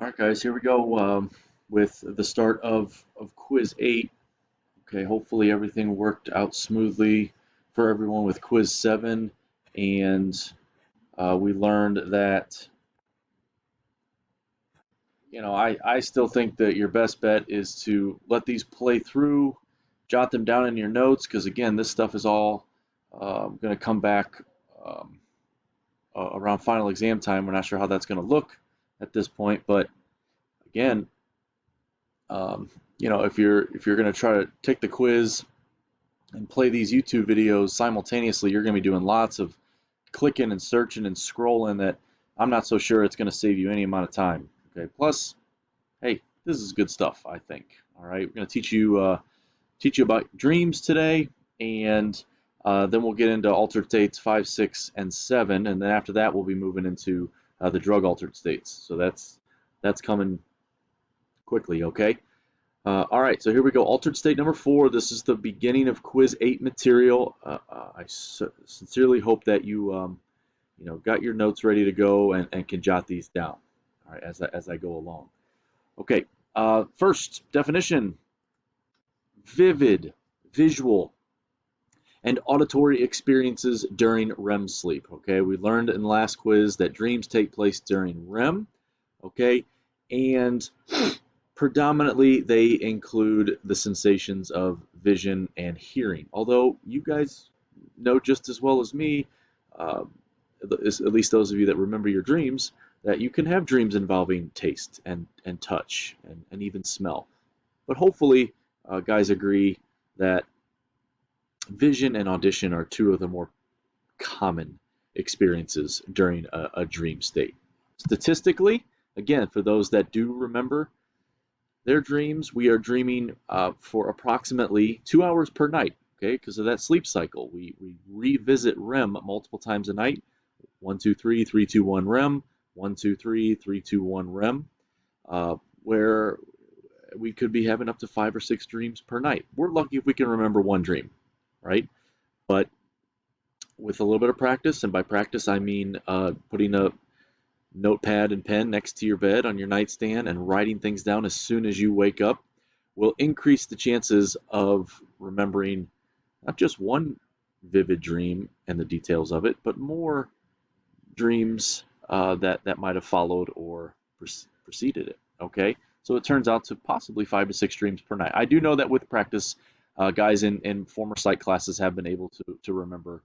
All right, guys, here we go with the start of Quiz 8. Okay, hopefully everything worked out smoothly for everyone with Quiz 7. And we learned that, I still think that your best bet is to let these play through, jot them down in your notes, because again, this stuff is all going to come back um, around final exam time. We're not sure how that's going to look at this point, but again, Um, if you're going to try to take the quiz and play these YouTube videos simultaneously, you're going to be doing lots of clicking and searching and scrolling that I'm not so sure it's going to save you any amount of time. Okay. Plus, hey, this is good stuff, I think. All right, we're going to teach you about dreams today, and then we'll get into altered states 5, 6, and 7, and then after that we'll be moving into the drug altered states. So that's coming quickly. Okay. All right, so here we go. Altered state number 4. This is the beginning of Quiz 8 material. I sincerely hope that you got your notes ready to go and can jot these down. All right, as I go along. Okay. First definition: vivid, visual, and auditory experiences during REM sleep. Okay, we learned in the last quiz that dreams take place during REM. Okay, and predominantly they include the sensations of vision and hearing. Although you guys know just as well as me, uh, at least those of you that remember your dreams, that you can have dreams involving taste and touch and even smell. But hopefully, guys agree that vision and audition are two of the more common experiences during a dream state. Statistically, again, for those that do remember their dreams, we are dreaming for approximately 2 hours per night, okay, because of that sleep cycle. We revisit REM multiple times a night. 1, 2, 3, 3, 2, 1 REM, 1, 2, 3, 3, 2, 1 REM, where we could be having up to 5 or 6 dreams per night. We're lucky if we can remember one dream, right? But with a little bit of practice, and by practice I mean putting a notepad and pen next to your bed on your nightstand and writing things down as soon as you wake up will increase the chances of remembering not just one vivid dream and the details of it, but more dreams that might have followed or preceded it. Okay, so it turns out to possibly 5 to 6 dreams per night. I do know that with practice, guys in former psych classes have been able to remember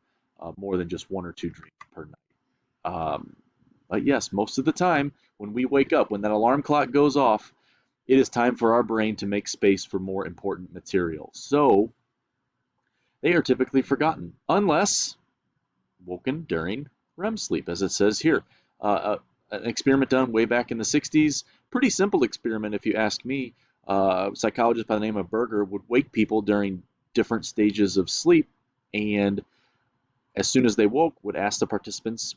more than just 1 or 2 dreams per night. But yes, most of the time, when we wake up, when that alarm clock goes off, it is time for our brain to make space for more important material. So they are typically forgotten, unless woken during REM sleep, as it says here. An experiment done way back in the 60s, pretty simple experiment if you ask me. A psychologist by the name of Berger would wake people during different stages of sleep, and as soon as they woke, would ask the participants,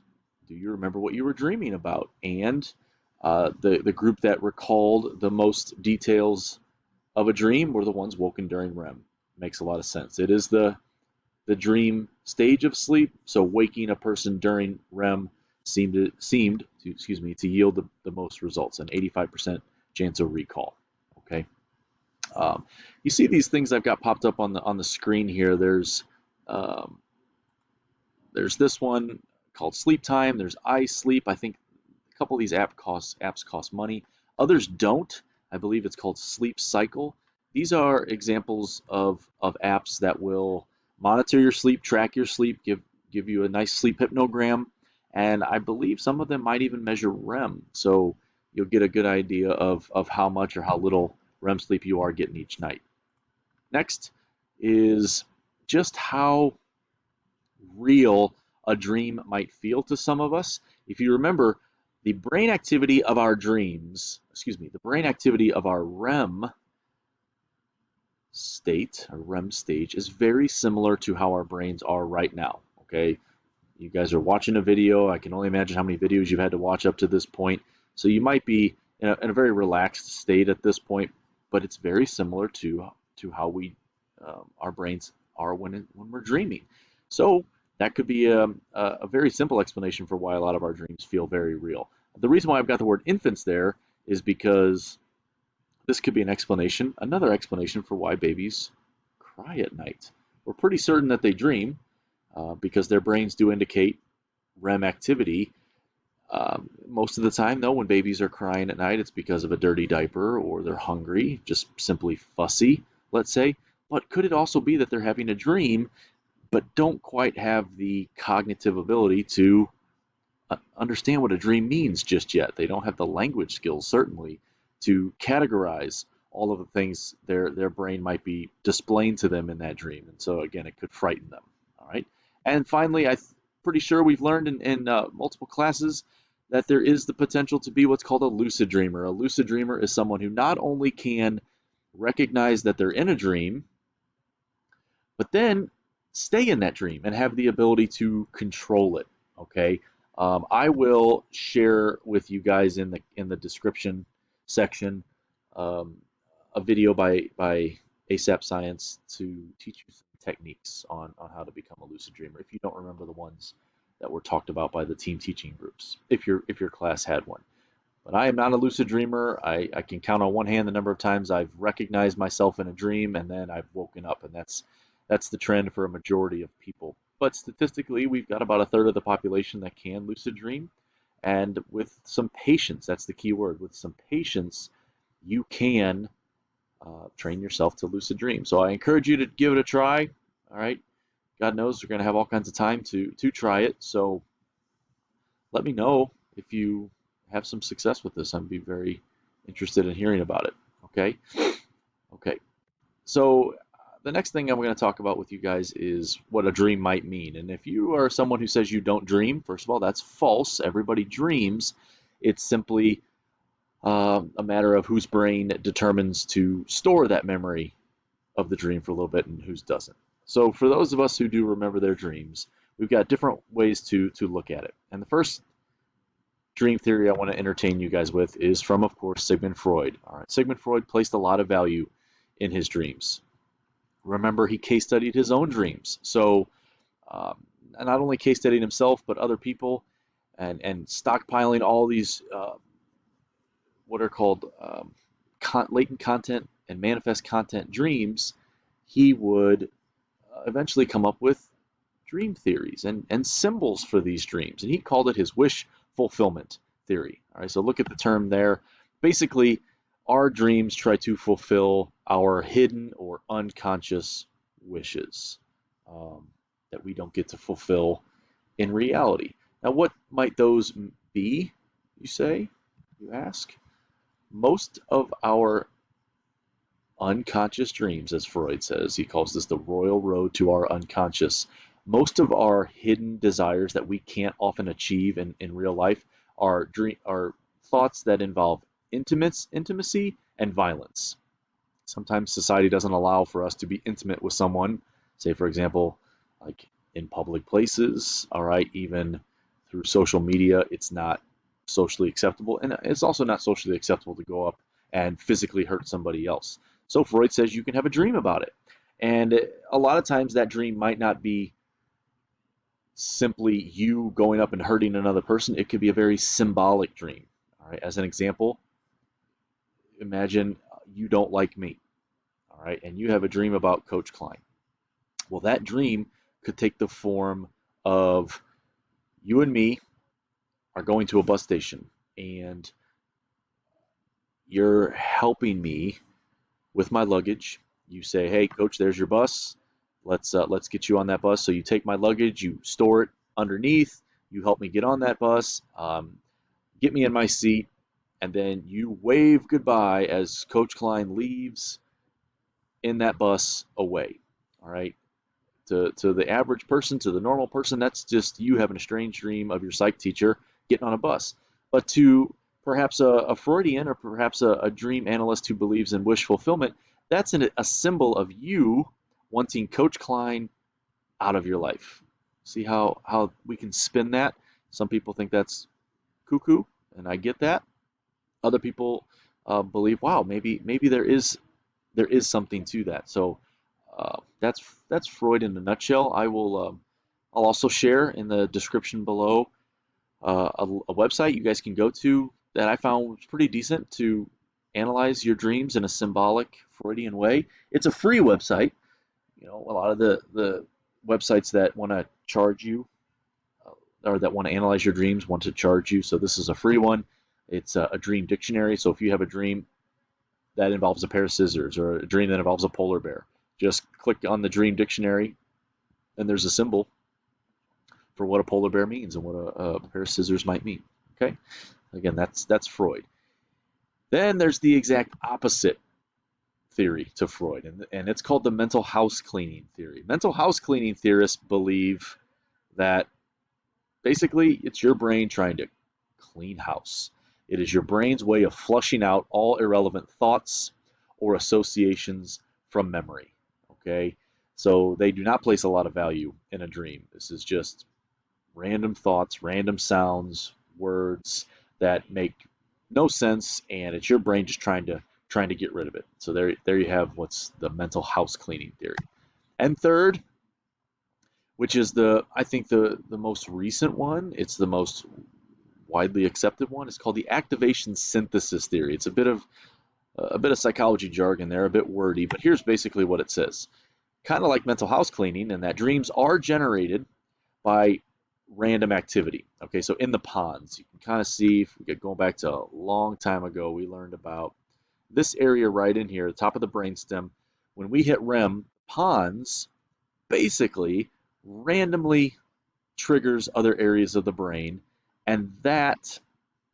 do you remember what you were dreaming about? And the group that recalled the most details of a dream were the ones woken during REM. Makes a lot of sense. It is the dream stage of sleep, so waking a person during REM seemed to yield the most results, an 85% chance of recall. Okay, you see these things I've got popped up on the screen here. Um, there's this one called Sleep Time. There's iSleep. I think a couple of these apps cost money. Others don't. I believe it's called Sleep Cycle. These are examples of apps that will monitor your sleep, track your sleep, give you a nice sleep hypnogram, and I believe some of them might even measure REM. So you'll get a good idea of how much or how little REM sleep you are getting each night. Next is just how real a dream might feel to some of us. If you remember, the brain activity of our dreams, the brain activity of our REM state, or REM stage, is very similar to how our brains are right now. Okay, you guys are watching a video. I can only imagine how many videos you've had to watch up to this point. So you might be in a very relaxed state at this point, but it's very similar to how our brains are when we're dreaming. So that could be a very simple explanation for why a lot of our dreams feel very real. The reason why I've got the word infants there is because this could be another explanation for why babies cry at night. We're pretty certain that they dream because their brains do indicate REM activity. Most of the time, though, when babies are crying at night, it's because of a dirty diaper or they're hungry, just simply fussy, let's say. But could it also be that they're having a dream but don't quite have the cognitive ability to understand what a dream means just yet? They don't have the language skills, certainly, to categorize all of the things their brain might be displaying to them in that dream. And so, again, it could frighten them. All right. And finally, I'm pretty sure we've learned in multiple classes that there is the potential to be what's called a lucid dreamer. A lucid dreamer is someone who not only can recognize that they're in a dream, but then stay in that dream and have the ability to control it. Okay, I will share with you guys in the description section um, a video by ASAP Science to teach you some techniques on how to become a lucid dreamer. If you don't remember the ones that were talked about by the team teaching groups, if your class had one. But I am not a lucid dreamer. I can count on one hand the number of times I've recognized myself in a dream and then I've woken up, and that's the trend for a majority of people. But statistically, we've got about a third of the population that can lucid dream, and with some patience, that's the key word. With some patience, you can train yourself to lucid dream. So I encourage you to give it a try. All right. God knows we're going to have all kinds of time to try it. So let me know if you have some success with this. I'd be very interested in hearing about it. Okay. Okay. So the next thing I'm going to talk about with you guys is what a dream might mean. And if you are someone who says you don't dream, first of all, that's false. Everybody dreams. It's simply a matter of whose brain determines to store that memory of the dream for a little bit and whose doesn't. So for those of us who do remember their dreams, we've got different ways to look at it. And the first dream theory I want to entertain you guys with is from, of course, Sigmund Freud. All right, Sigmund Freud placed a lot of value in his dreams. Remember, he case studied his own dreams. So not only case studied himself, but other people, and stockpiling all these what are called latent content and manifest content dreams, he would eventually come up with dream theories and symbols for these dreams. And he called it his wish fulfillment theory. All right, so look at the term there. Basically, our dreams try to fulfill our hidden or unconscious wishes that we don't get to fulfill in reality. Now, what might those be, you say, you ask? Most of our unconscious dreams, as Freud says, he calls this the royal road to our unconscious. Most of our hidden desires that we can't often achieve in real life are thoughts that involve intimacy and violence. Sometimes society doesn't allow for us to be intimate with someone, say, for example, like in public places, all right, even through social media, it's not socially acceptable. And it's also not socially acceptable to go up and physically hurt somebody else. So Freud says you can have a dream about it. And a lot of times that dream might not be simply you going up and hurting another person. It could be a very symbolic dream. All right. As an example, imagine you don't like me. All right. And you have a dream about Coach Klein. Well, that dream could take the form of you and me are going to a bus station and you're helping me with my luggage. You say, "Hey, coach, there's your bus. Let's get you on that bus." So you take my luggage, you store it underneath. You help me get on that bus, get me in my seat, and then you wave goodbye as Coach Klein leaves in that bus away. All right. To the average person, to the normal person, that's just you having a strange dream of your psych teacher getting on a bus. But to perhaps a Freudian or perhaps a dream analyst who believes in wish fulfillment, that's a symbol of you wanting Coach Klein out of your life. See how we can spin that? Some people think that's cuckoo, and I get that. Other people believe, wow, maybe there is something to that. So that's Freud in a nutshell. I'll also share in the description below a website you guys can go to that I found was pretty decent to analyze your dreams in a symbolic Freudian way. It's a free website. You know, a lot of the websites that want to charge you or that want to analyze your dreams want to charge you. So this is a free one. It's a dream dictionary. So if you have a dream that involves a pair of scissors or a dream that involves a polar bear, just click on the dream dictionary and there's a symbol for what a polar bear means and what a pair of scissors might mean. Okay, again, that's Freud. Then there's the exact opposite theory to Freud, and it's called the mental house cleaning theory. Mental house cleaning theorists believe that basically it's your brain trying to clean house. It is your brain's way of flushing out all irrelevant thoughts or associations from memory. Okay, so they do not place a lot of value in a dream. This is just random thoughts, random sounds, words that make no sense, and it's your brain just trying to get rid of it. So there you have what's the mental house cleaning theory. And third, which is I think the most recent one, it's the most widely accepted one, is called the activation synthesis theory. It's a bit of psychology jargon there, a bit wordy, but here's basically what it says. Kind of like mental house cleaning, in that dreams are generated by random activity. Okay, so in the ponds, you can kind of see, if we get going back to a long time ago, we learned about this area right in here, the top of the brainstem. When we hit REM, ponds basically randomly triggers other areas of the brain, and that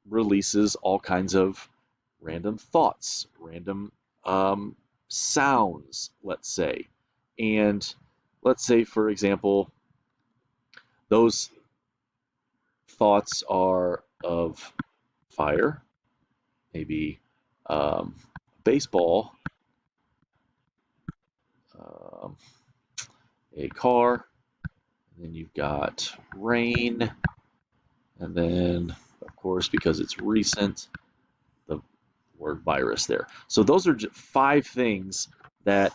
releases all kinds of random thoughts, random sounds, let's say. And let's say, for example, those thoughts are of fire, maybe baseball, um, a car, and then you've got rain, and then, of course, because it's recent, the word virus there. So those are just 5 things that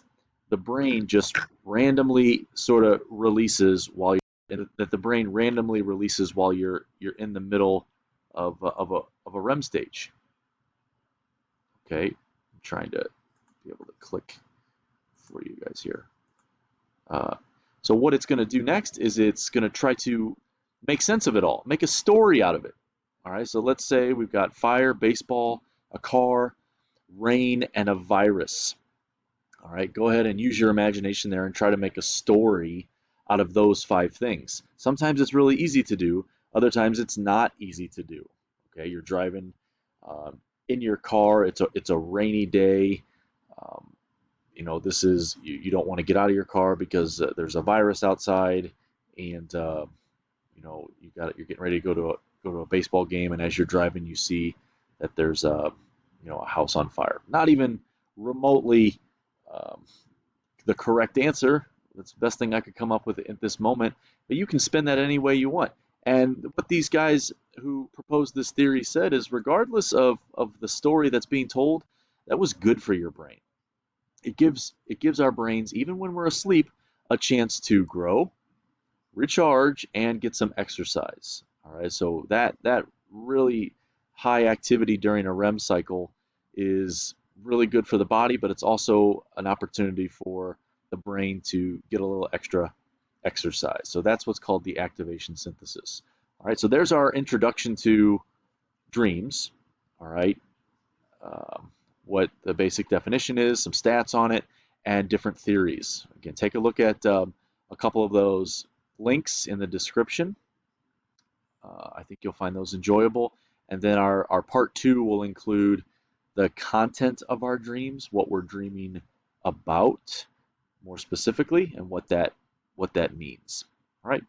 the brain just randomly sort of releases that the brain randomly releases while you're in the middle of a REM stage. Okay, I'm trying to be able to click for you guys here. So what it's going to do next is it's going to try to make sense of it all, make a story out of it. All right, so let's say we've got fire, baseball, a car, rain, and a virus. All right, go ahead and use your imagination there and try to make a story out of those 5 things. Sometimes it's really easy to do, other times it's not easy to do. Okay, you're driving in your car, it's a rainy day. Um, you know, this is you don't want to get out of your car because there's a virus outside, and you know you're getting ready to go to a baseball game, and as you're driving, you see that there's a house on fire. Not even remotely um, the correct answer. That's the best thing I could come up with at this moment. But you can spin that any way you want. And what these guys who proposed this theory said is, regardless of the story that's being told, that was good for your brain. It gives our brains, even when we're asleep, a chance to grow, recharge, and get some exercise. All right, so that really high activity during a REM cycle is really good for the body, but it's also an opportunity for the brain to get a little extra exercise. So that's what's called the activation synthesis. All right, so there's our introduction to dreams. All right, what the basic definition is, some stats on it, and different theories. Again, take a look at a couple of those links in the description. I think you'll find those enjoyable. And then our part 2 will include the content of our dreams, what we're dreaming about more specifically, and what that means. All right.